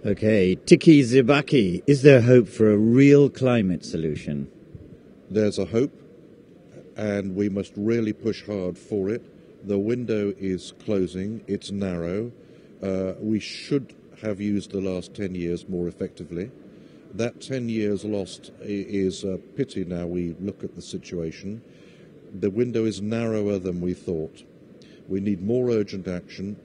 Okay, Tiki Zibaki, is there hope for a real climate solution? There's a hope, and we must really push hard for it. The window is closing, it's narrow. We should have used the last 10 years more effectively. That 10 years lost is a pity now we look at the situation. The window is narrower than we thought. We need more urgent action,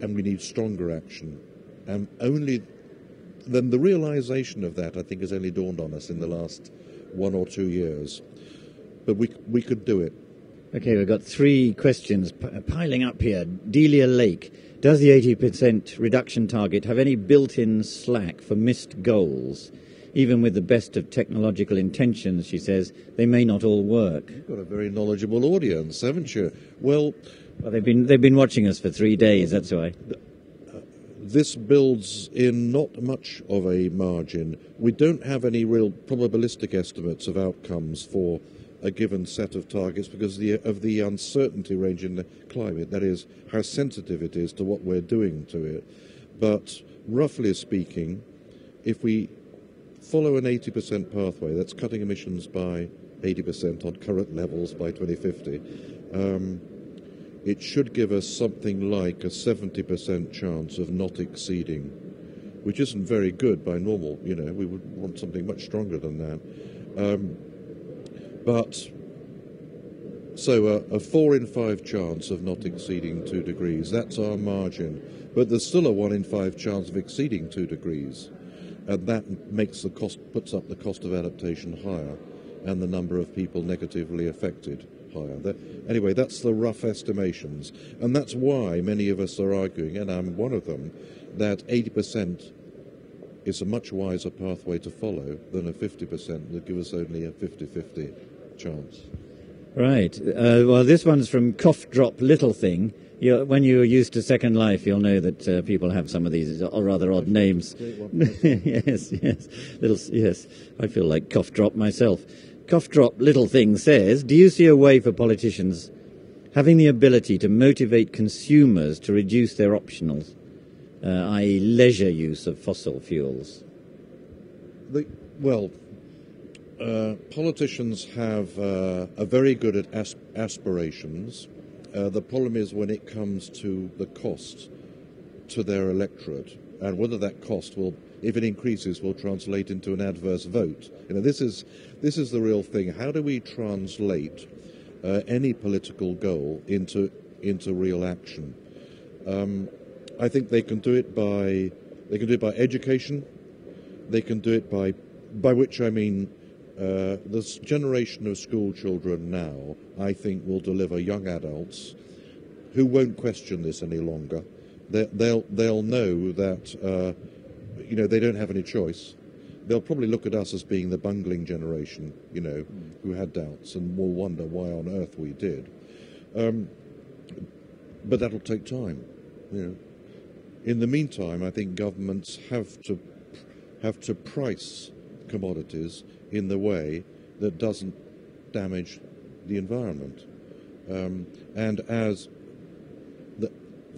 and we need stronger action. And then the realization of that, I think, has only dawned on us in the last 1 or 2 years. But we could do it. Okay, we've got 3 questions piling up here. Delia Lake, does the 80% reduction target have any built-in slack for missed goals? Even with the best of technological intentions, she says, they may not all work. You've got a very knowledgeable audience, haven't you? Well, they've been watching us for 3 days, that's why. This builds in not much of a margin. We don't have any real probabilistic estimates of outcomes for a given set of targets because of the uncertainty range in the climate, that is, how sensitive it is to what we're doing to it. But roughly speaking, if we follow an 80% pathway, that's cutting emissions by 80% on current levels by 2050, it should give us something like a 70% chance of not exceeding, which isn't very good by normal. You know, we would want something much stronger than that. So a 4 in 5 chance of not exceeding 2 degrees, that's our margin. But there's still a 1 in 5 chance of exceeding 2 degrees. And that puts up the cost of adaptation higher and the number of people negatively affected higher. Anyway, that's the rough estimations. And that's why many of us are arguing, and I'm one of them, that 80% is a much wiser pathway to follow than a 50% that gives us only a 50-50 chance. Right. Well, this one's from Cough Drop Little Thing. When you're used to Second Life, you'll know that people have some of these rather odd names. Yes. Yes. I feel like Cough Drop myself. Cough Drop Little Thing says, do you see a way for politicians having the ability to motivate consumers to reduce their optionals, i.e. leisure use of fossil fuels? Politicians are very good at aspirations. The problem is when it comes to the cost to their electorate, and whether that cost will, if it increases, will translate into an adverse vote. You know, this is the real thing. How do we translate any political goal into real action? I think they can do it by education. They can do it by which I mean this generation of school children now, I think, will deliver young adults who won't question this any longer. They'll know that they don't have any choice. They'll probably look at us as being the bungling generation, who had doubts and will wonder why on earth we did. But that'll take time. In the meantime, I think governments have to price commodities in the way that doesn't damage the environment. And as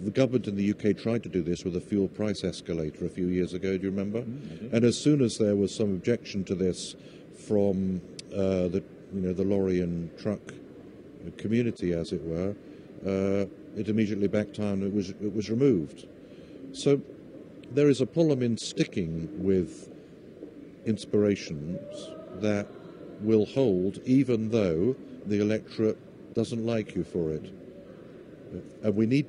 the government in the UK tried to do this with a fuel price escalator a few years ago, do you remember? Mm-hmm. And as soon as there was some objection to this from the lorry and truck community, as it were, it immediately backed down. It was removed. So there is a problem in sticking with inspirations that will hold even though the electorate doesn't like you for it. And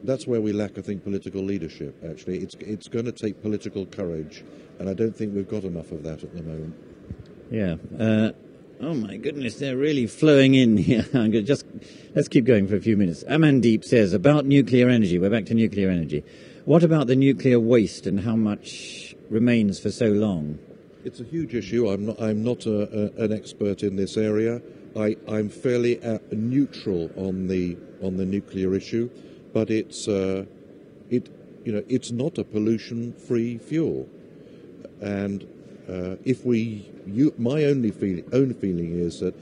that's where we lack, I think, political leadership, actually. It's going to take political courage, and I don't think we've got enough of that at the moment. Yeah. Oh my goodness, they're really flowing in here. Let's keep going for a few minutes. Amandeep says, about nuclear energy, we're back to nuclear energy. What about the nuclear waste and how much remains for so long? It's a huge issue. I'm not an expert in this area. I'm fairly neutral on the nuclear issue, but it's not a pollution-free fuel, and my own feeling is that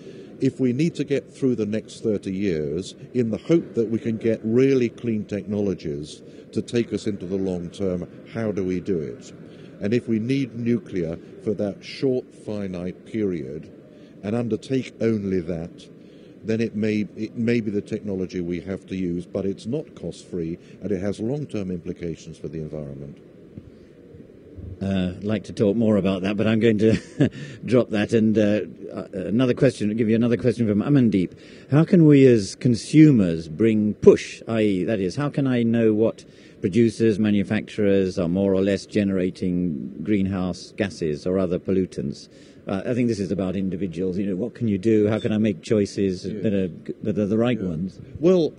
if we need to get through the next 30 years in the hope that we can get really clean technologies to take us into the long term, how do we do it? And if we need nuclear for that short, finite period and undertake only that, then it may be the technology we have to use, but it's not cost-free and it has long-term implications for the environment. I'd like to talk more about that, but I'm going to drop that. And another question, give you another question from Amandeep. How can we as consumers bring push, i.e., that is, how can I know what producers, manufacturers are more or less generating greenhouse gases or other pollutants? I think this is about individuals. You know, what can you do? How can I make choices that are the right ones? Well,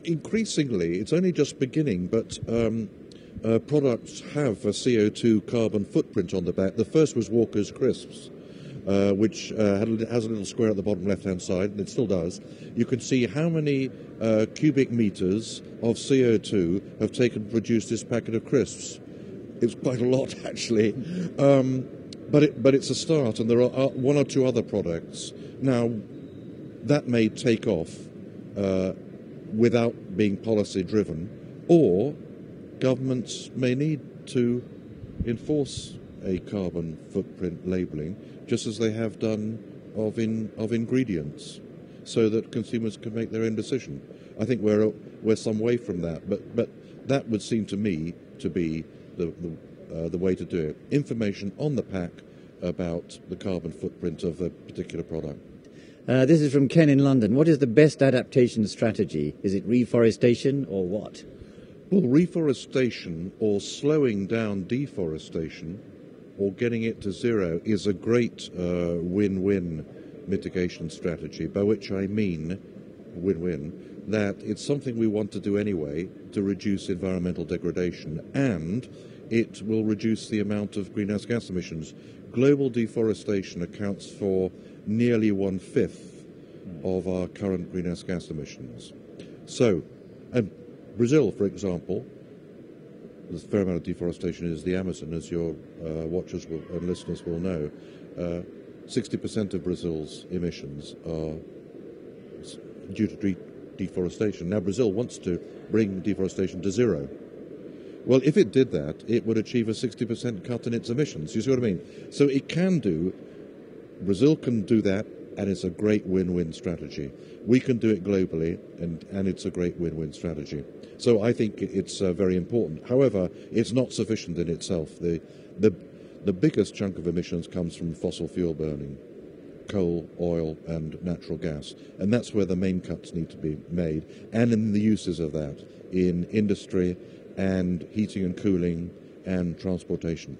increasingly, it's only just beginning, but products have a CO2 carbon footprint on the back. The first was Walker's Crisps, which has a little square at the bottom left-hand side, and it still does. You can see how many cubic meters of CO2 have taken to produce this packet of crisps. It's quite a lot, actually. But it's a start, and there are one or two other products. Now, that may take off without being policy-driven, or governments may need to enforce a carbon footprint labelling, just as they have done of ingredients, so that consumers can make their own decision. I think we're some way from that, but that would seem to me to be the way to do it. Information on the pack about the carbon footprint of a particular product. This is from Ken in London. What is the best adaptation strategy? Is it reforestation or what? Well, reforestation or slowing down deforestation or getting it to zero is a great win-win mitigation strategy, by which I mean win-win, that it's something we want to do anyway to reduce environmental degradation, and it will reduce the amount of greenhouse gas emissions. Global deforestation accounts for nearly 1/5 of our current greenhouse gas emissions. So, and Brazil, for example, there's a fair amount of deforestation is the Amazon, as your watchers and listeners will know. 60% of Brazil's emissions are due to deforestation. Now, Brazil wants to bring deforestation to zero. Well, if it did that, it would achieve a 60% cut in its emissions. You see what I mean? So it can do, Brazil can do that, and it's a great win-win strategy. We can do it globally, and it's a great win-win strategy. So I think it's very important. However, it's not sufficient in itself. The biggest chunk of emissions comes from fossil fuel burning, coal, oil, and natural gas. And that's where the main cuts need to be made, and in the uses of that, in industry and heating and cooling and transportation.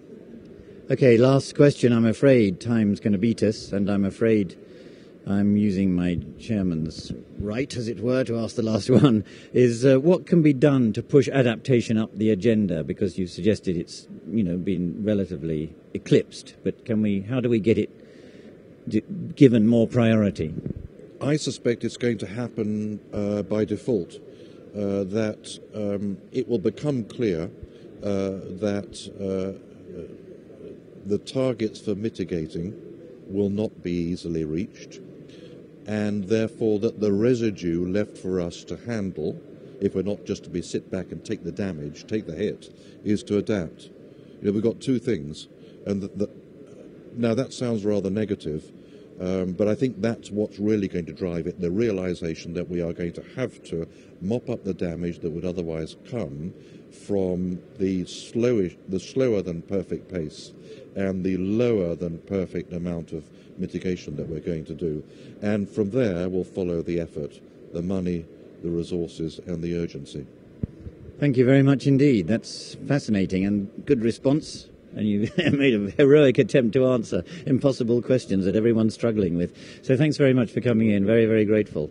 Okay, last question. I'm afraid time's going to beat us, and I'm afraid I'm using my chairman's right, as it were, to ask the last one, is what can be done to push adaptation up the agenda? Because you've suggested it's, been relatively eclipsed, but how do we get it given more priority? I suspect it's going to happen by default, that it will become clear that the targets for mitigating will not be easily reached, and therefore that the residue left for us to handle, if we're not just to sit back and take the damage, take the hit, is to adapt. We've got two things, and now that sounds rather negative, but I think that's what's really going to drive it, the realization that we are going to have to mop up the damage that would otherwise come from the slower than perfect pace and the lower than perfect amount of mitigation that we're going to do. And from there will follow the effort, the money, the resources, and the urgency. Thank you very much indeed. That's fascinating and good response. And you made a heroic attempt to answer impossible questions that everyone's struggling with. So thanks very much for coming in. Very, very grateful.